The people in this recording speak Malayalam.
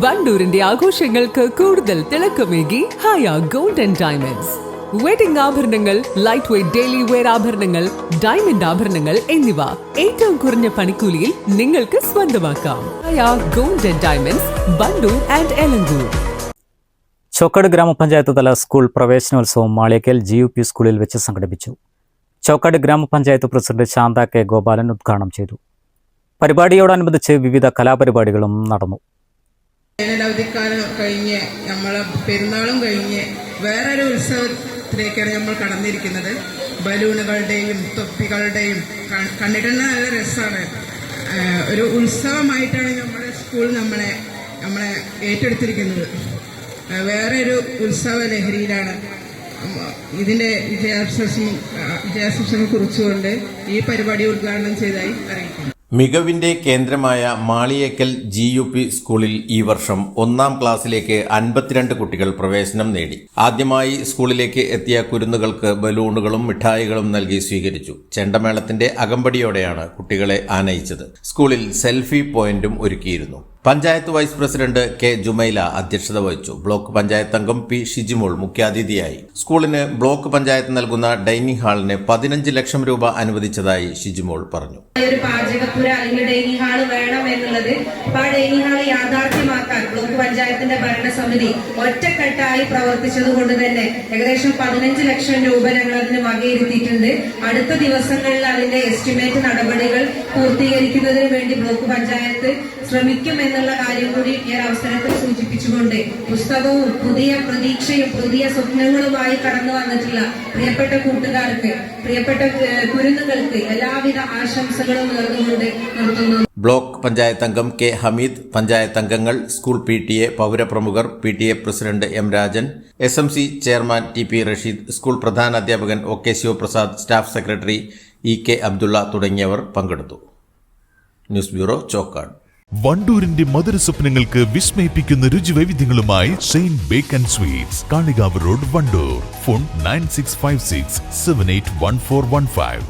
വണ്ടൂരിന്റെ ആഘോഷങ്ങൾക്ക് കൂടുതൽ തിളക്കമേകി Haya gold and diamonds. Wedding ആഭരണങ്ങൾ, ലൈറ്റ് വെയ്റ്റ് ഡെയിലി വെയർ ആഭരണങ്ങൾ, ഡയമണ്ട് ആഭരണങ്ങൾ എന്നിവ ഏറ്റവും കുറഞ്ഞ പണിക്കൂലിയിൽ നിങ്ങൾക്ക് സ്വന്തമാക്കാം. Haya gold and diamonds, Wandoor and Elankur. Chokkad ഗ്രാമപഞ്ചായത്ത് തല സ്കൂൾ പ്രവേശനോത്സവം മാളിയേക്കൽ GUP സ്കൂളിൽ വെച്ച് സംഘടിപ്പിച്ചു. ചോക്കാട് ഗ്രാമപഞ്ചായത്ത് പ്രസിഡന്റ് ശാന്ത K. ഗോപാലൻ ഉദ്ഘാടനം ചെയ്തു. പരിപാടിയോടനുബന്ധിച്ച് വിവിധ കലാപരിപാടികളും നടന്നു. വേനലവധിക്കാലം കഴിഞ്ഞ് നമ്മളെ പെരുന്നാളും കഴിഞ്ഞ് വേറൊരു ഉത്സവത്തിലേക്കാണ് നമ്മൾ കടന്നിരിക്കുന്നത്. ബലൂണുകളുടെയും തൊപ്പികളുടെയും കണ്ടിട്ടുള്ള നല്ല രസമാണ്. ഒരു ഉത്സവമായിട്ടാണ് നമ്മുടെ സ്കൂൾ നമ്മളെ ഏറ്റെടുത്തിരിക്കുന്നത്. വേറൊരു ഉത്സവ ലഹരിയിലാണ്. ഇതിന്റെ വിജയാശംസകൾ കുറിച്ചുകൊണ്ട് ഈ പരിപാടി ഉദ്ഘാടനം ചെയ്തതായി അറിയിക്കുന്നു. മികവിന്റെ കേന്ദ്രമായ മാളിയേക്കൽ GUP സ്കൂളിൽ ഈ വർഷം 1ാം ക്ലാസ്സിലേക്ക് 52 കുട്ടികൾ പ്രവേശനം നേടി. ആദ്യമായി സ്കൂളിലേക്ക് എത്തിയ കുരുന്നുകൾക്ക് ബലൂണുകളും മിഠായികളും നൽകി സ്വീകരിച്ചു. ചെണ്ടമേളത്തിന്റെ അകമ്പടിയോടെയാണ് കുട്ടികളെ ആനയിച്ചത്. സ്കൂളിൽ സെൽഫി പോയിന്റും ഒരുക്കിയിരുന്നു. Panchayat vice president K. Jumaila അധ്യക്ഷത വഹിച്ചു. ബ്ലോക്ക് പഞ്ചായത്ത് അംഗം P. ഷിജിമോൾ മുഖ്യാതിഥിയായി. സ്കൂളിന് ബ്ലോക്ക് പഞ്ചായത്ത് നൽകുന്ന ഡൈനിങ് ഹാളിന് 15 ലക്ഷം രൂപ അനുവദിച്ചതായി ഷിജിമോൾ പറഞ്ഞു. ഒരു പാചകപ്പുര അല്ലെങ്കിൽ ഡൈനിങ് ഹാൾ വേണം എന്നുള്ളത് ആ ഡൈനിങ് ഹാൾ യാഥാർത്ഥ്യമാക്കാൻ ബ്ലോക്ക് പഞ്ചായത്തിന്റെ ഭരണസമിതി ഒറ്റക്കെട്ടായി പ്രവർത്തിച്ചത് കൊണ്ട് തന്നെ ഏകദേശം 15 ലക്ഷം രൂപ ഞങ്ങൾ അതിന് വകയിരുത്തിയിട്ടുണ്ട്. അടുത്ത ദിവസങ്ങളിൽ അതിന്റെ എസ്റ്റിമേറ്റ് നടപടികൾ പൂർത്തീകരിക്കുന്നതിന് വേണ്ടി ബ്ലോക്ക് പഞ്ചായത്ത് ശ്രമിക്കും എന്നുള്ള കാര്യം കൂടി ഈ അവസരത്തിൽ സൂചിപ്പിച്ചുകൊണ്ട് പുസ്തകവും പുതിയ പ്രതീക്ഷയും പുതിയ സ്വപ്നങ്ങളുമായി കടന്നു വന്നിട്ടുള്ള പ്രിയപ്പെട്ട കൂട്ടുകാർക്ക്, പ്രിയപ്പെട്ട കുരുന്നുകൾക്ക് എല്ലാവിധ ആശംസകളും നേർന്നുകൊണ്ട് നിർത്തുന്നു. ബ്ലോക്ക് പഞ്ചായത്ത് അംഗം K. ഹമീദ്, പഞ്ചായത്ത് അംഗങ്ങൾ, സ്കൂൾ PTA, പൗരപ്രമുഖർ, PTA president M. Rajan, SMC chairman TP Rasheed, school പ്രധാനാധ്യാപകൻ OK. Sivaprasad, staff secretary EK. Abdulla തുടങ്ങിയവർ പങ്കെടുത്തു. News bureau, Chokkad. വണ്ടൂരിന്റെ മധുര സ്വപ്നങ്ങൾക്ക് വിസ്മയിപ്പിക്കുന്ന രുചിവൈവിധ്യങ്ങളുമായി saint bake and sweets, Kalikavu road, Wandoor. Phone 9656781415.